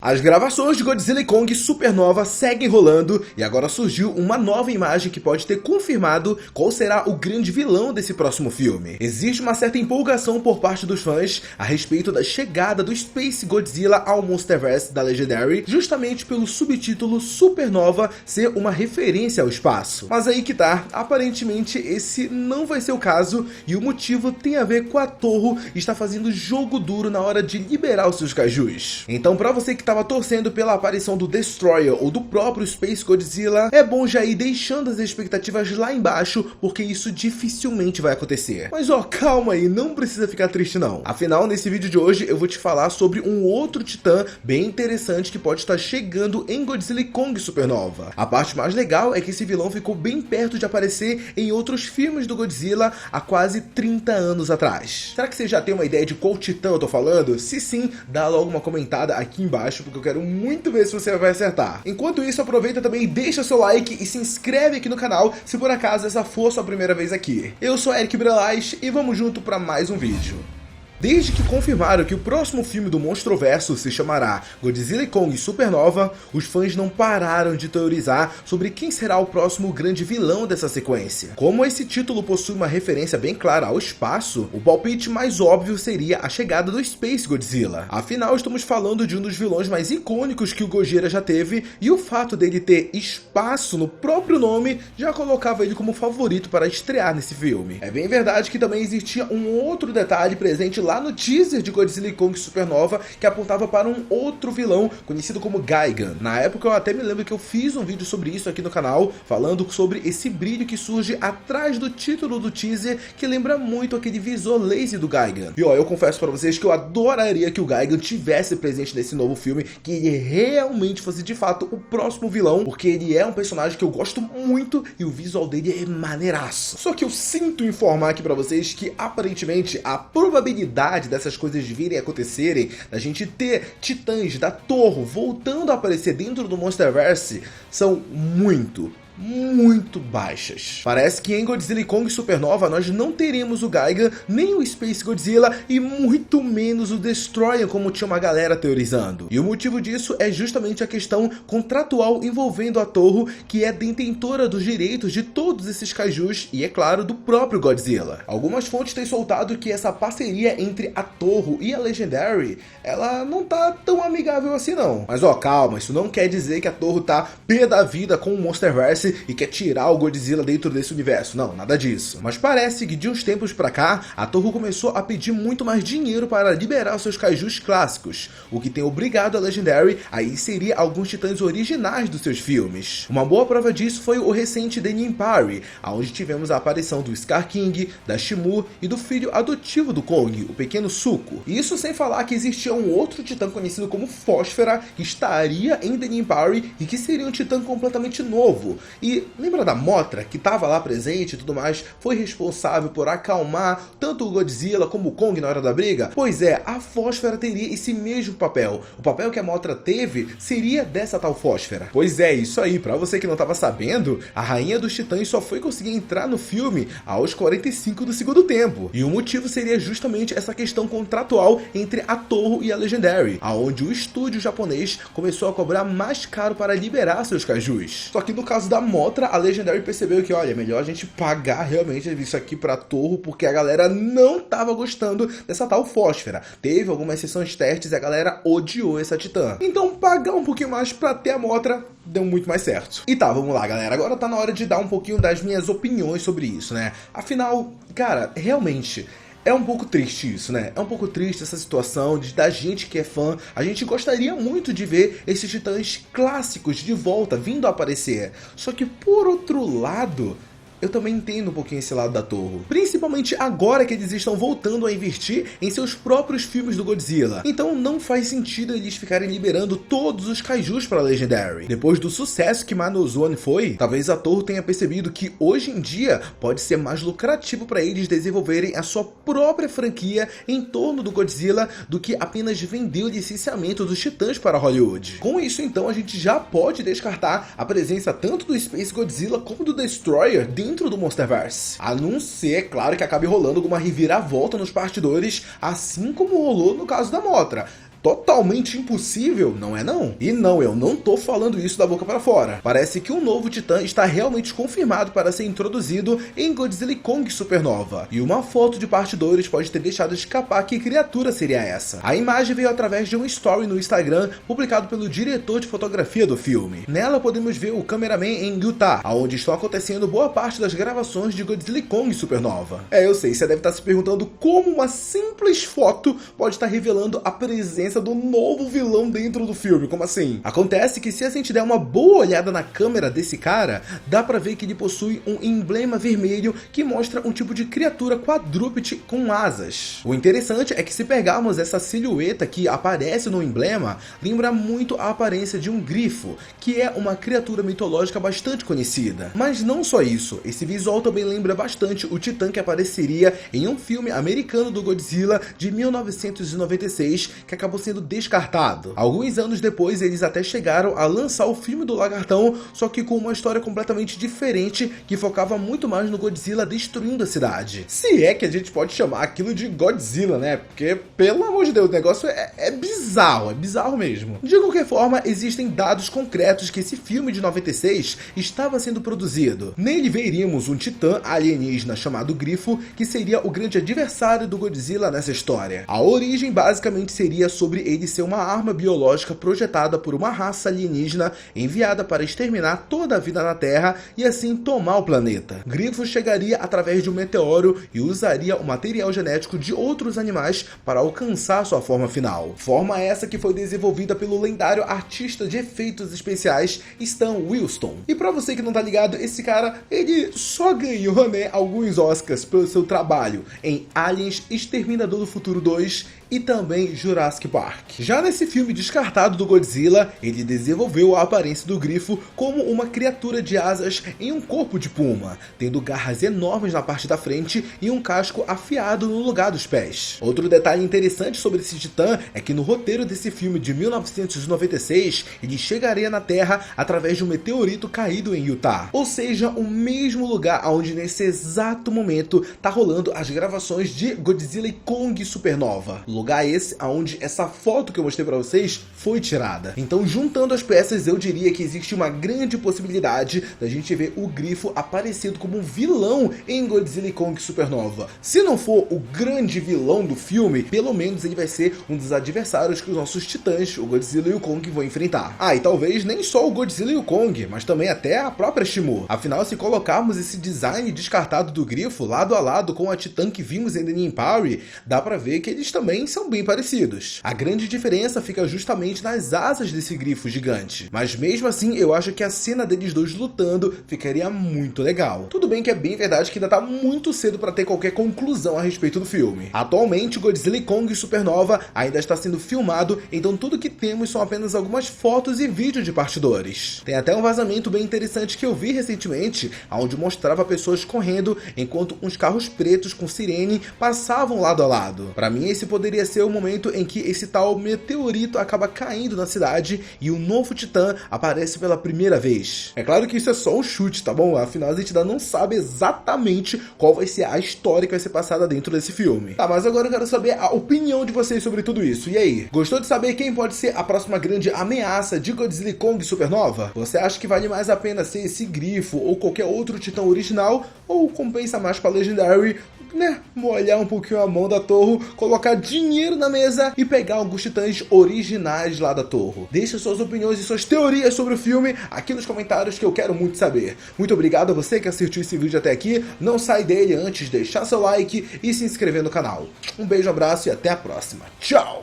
As gravações de Godzilla e Kong Supernova seguem rolando e agora surgiu uma nova imagem que pode ter confirmado qual será o grande vilão desse próximo filme. Existe uma certa empolgação por parte dos fãs a respeito da chegada do Space Godzilla ao Monsterverse da Legendary, justamente pelo subtítulo Supernova ser uma referência ao espaço. Mas aí que tá, aparentemente esse não vai ser o caso e o motivo tem a ver com a Toho estar fazendo jogo duro na hora de liberar os seus kaijus. Então, pra você que estava torcendo pela aparição do Destroyer ou do próprio Space Godzilla, é bom já ir deixando as expectativas lá embaixo, porque isso dificilmente vai acontecer. Mas ó, calma aí, não precisa ficar triste não. Afinal, nesse vídeo de hoje eu vou te falar sobre um outro titã bem interessante que pode estar chegando em Godzilla e Kong Supernova. A parte mais legal é que esse vilão ficou bem perto de aparecer em outros filmes do Godzilla há quase 30 anos atrás. Será que você já tem uma ideia de qual titã eu tô falando? Se sim, dá logo uma comentada aqui embaixo, porque eu quero muito ver se você vai acertar. Enquanto isso, aproveita também e deixa seu like e se inscreve aqui no canal se por acaso essa for sua primeira vez aqui. Eu sou Eric Brelais e vamos junto para mais um vídeo. Desde que confirmaram que o próximo filme do Monstroverso se chamará Godzilla e Kong Supernova, os fãs não pararam de teorizar sobre quem será o próximo grande vilão dessa sequência. Como esse título possui uma referência bem clara ao espaço, o palpite mais óbvio seria a chegada do Space Godzilla. Afinal, estamos falando de um dos vilões mais icônicos que o Gojira já teve, e o fato dele ter espaço no próprio nome já colocava ele como favorito para estrear nesse filme. É bem verdade que também existia um outro detalhe presente lá no teaser de Godzilla e Kong Supernova que apontava para um outro vilão conhecido como Gigan. Na época eu até me lembro que eu fiz um vídeo sobre isso aqui no canal, falando sobre esse brilho que surge atrás do título do teaser, que lembra muito aquele visor laser do Gigan. E ó, eu confesso para vocês que eu adoraria que o Gigan tivesse presente nesse novo filme, que ele realmente fosse de fato o próximo vilão, porque ele é um personagem que eu gosto muito e o visual dele é maneiraço. Só que eu sinto informar aqui para vocês que aparentemente a probabilidade dessas coisas virem acontecerem, da gente ter titãs da Toho voltando a aparecer dentro do Monsterverse, são muito baixas. Parece que em Godzilla e Kong Supernova nós não teremos o Gigan, nem o Space Godzilla e muito menos o Destroyer, como tinha uma galera teorizando. E o motivo disso é justamente a questão contratual envolvendo a Toho, que é detentora dos direitos de todos esses kaijus e, é claro, do próprio Godzilla. Algumas fontes têm soltado que essa parceria entre a Toho e a Legendary, ela não tá tão amigável assim não. Mas ó, calma, isso não quer dizer que a Toho tá pé da vida com o Monsterverse e quer tirar o Godzilla dentro desse universo. Não, nada disso. Mas parece que de uns tempos pra cá, a Toho começou a pedir muito mais dinheiro para liberar os seus kaijus clássicos, o que tem obrigado a Legendary a inserir alguns titãs originais dos seus filmes. Uma boa prova disso foi o recente The Nyimpari, onde tivemos a aparição do Scar King, da Shimu e do filho adotivo do Kong, o pequeno Suko. Isso sem falar que existia um outro titã conhecido como Fósfera, que estaria em The Nyimpari e que seria um titã completamente novo. E lembra da Mothra, que estava lá presente e tudo mais, foi responsável por acalmar tanto o Godzilla como o Kong na hora da briga? Pois é, a Fósfera teria esse mesmo papel. O papel que a Mothra teve seria dessa tal Fósfera. Pois é, isso aí, pra você que não estava sabendo, a Rainha dos Titãs só foi conseguir entrar no filme aos 45 do segundo tempo. E o motivo seria justamente essa questão contratual entre a Toho e a Legendary, aonde o estúdio japonês começou a cobrar mais caro para liberar seus kaijus. Só que no caso da Mothra, a Legendary percebeu que, olha, é melhor a gente pagar realmente isso aqui pra Toho, porque a galera não tava gostando dessa tal Fósfera. Teve algumas sessões testes e a galera odiou essa titã. Então pagar um pouquinho mais pra ter a Mothra deu muito mais certo. E tá, vamos lá, galera. Agora tá na hora de dar um pouquinho das minhas opiniões sobre isso, né? Afinal, cara, realmente é um pouco triste isso, né? É um pouco triste essa situação da gente que é fã. A gente gostaria muito de ver esses titãs clássicos de volta, vindo a aparecer. Só que, por outro lado, eu também entendo um pouquinho esse lado da Toho. Principalmente agora que eles estão voltando a investir em seus próprios filmes do Godzilla. Então não faz sentido eles ficarem liberando todos os kaijus para a Legendary. Depois do sucesso que Manozone foi, talvez a Toho tenha percebido que hoje em dia pode ser mais lucrativo para eles desenvolverem a sua própria franquia em torno do Godzilla do que apenas vender o licenciamento dos titãs para Hollywood. Com isso, então, a gente já pode descartar a presença tanto do Space Godzilla como do Destroyer dentro do Monsterverse. A não ser, claro, que acabe rolando alguma reviravolta nos bastidores, assim como rolou no caso da Mothra. totalmente impossível, não é não? E não, eu não tô falando isso da boca para fora. Parece que um novo titã está realmente confirmado para ser introduzido em Godzilla Kong Supernova. E uma foto de partidores pode ter deixado escapar que criatura seria essa. A imagem veio através de um story no Instagram publicado pelo diretor de fotografia do filme. Nela podemos ver o cameraman em Utah, onde estão acontecendo boa parte das gravações de Godzilla Kong Supernova. Eu sei, você deve estar se perguntando como uma simples foto pode estar revelando a presença do novo vilão dentro do filme, como assim? Acontece que se a gente der uma boa olhada na câmera desse cara, dá pra ver que ele possui um emblema vermelho que mostra um tipo de criatura quadrúpede com asas. O interessante é que se pegarmos essa silhueta que aparece no emblema, lembra muito a aparência de um grifo, que é uma criatura mitológica bastante conhecida. Mas não só isso, esse visual também lembra bastante o titã que apareceria em um filme americano do Godzilla de 1996, que acabou sendo descartado. Alguns anos depois, eles até chegaram a lançar o filme do Lagartão, só que com uma história completamente diferente, que focava muito mais no Godzilla destruindo a cidade. Se é que a gente pode chamar aquilo de Godzilla, né? Porque, pelo amor de Deus, o negócio é bizarro mesmo. De qualquer forma, existem dados concretos que esse filme de 96 estava sendo produzido. Nele veríamos um titã alienígena chamado Grifo, que seria o grande adversário do Godzilla nessa história. A origem basicamente seria sobre ele ser uma arma biológica projetada por uma raça alienígena enviada para exterminar toda a vida na Terra e assim tomar o planeta. Grifo chegaria através de um meteoro e usaria o material genético de outros animais para alcançar sua forma final. Forma essa que foi desenvolvida pelo lendário artista de efeitos especiais Stan Winston. E pra você que não tá ligado, esse cara, ele só ganhou, né, alguns Oscars pelo seu trabalho em Aliens, Exterminador do Futuro 2 e também Jurassic Park. Já nesse filme descartado do Godzilla, ele desenvolveu a aparência do Grifo como uma criatura de asas em um corpo de puma, tendo garras enormes na parte da frente e um casco afiado no lugar dos pés. Outro detalhe interessante sobre esse titã é que no roteiro desse filme de 1996, ele chegaria na Terra através de um meteorito caído em Utah, ou seja, o mesmo lugar onde nesse exato momento tá rolando as gravações de Godzilla Kong Supernova. Lugar esse aonde essa foto que eu mostrei pra vocês foi tirada. Então, juntando as peças, eu diria que existe uma grande possibilidade da gente ver o Grifo aparecendo como um vilão em Godzilla Kong Supernova. Se não for o grande vilão do filme, pelo menos ele vai ser um dos adversários que os nossos titãs, o Godzilla e o Kong, vão enfrentar. E talvez nem só o Godzilla e o Kong, mas também até a própria Shimo. Afinal, se colocarmos esse design descartado do Grifo lado a lado com a titã que vimos em The New Empire, dá pra ver que eles também são bem parecidos. A grande diferença fica justamente nas asas desse grifo gigante, mas mesmo assim eu acho que a cena deles dois lutando ficaria muito legal. Tudo bem que é bem verdade que ainda tá muito cedo para ter qualquer conclusão a respeito do filme. Atualmente o Godzilla Kong Supernova ainda está sendo filmado, então tudo que temos são apenas algumas fotos e vídeos de partidores. Tem até um vazamento bem interessante que eu vi recentemente, onde mostrava pessoas correndo enquanto uns carros pretos com sirene passavam lado a lado. Para mim esse poderia ser o momento em que esse tal meteorito acaba caindo na cidade e o novo titã aparece pela primeira vez. É claro que isso é só um chute, tá bom? Afinal a gente ainda não sabe exatamente qual vai ser a história que vai ser passada dentro desse filme. Tá, mas agora eu quero saber a opinião de vocês sobre tudo isso. E aí, gostou de saber quem pode ser a próxima grande ameaça de Godzilla Kong Supernova? Você acha que vale mais a pena ser esse grifo ou qualquer outro titã original, ou compensa mais pra Legendary, né, molhar um pouquinho a mão da Toho, colocar dinheiro na mesa e pegar alguns titãs originais lá da Toho? Deixa suas opiniões e suas teorias sobre o filme aqui nos comentários que eu quero muito saber. Muito obrigado a você que assistiu esse vídeo até aqui. Não sai dele antes de deixar seu like e se inscrever no canal. Um beijo, abraço e até a próxima. Tchau!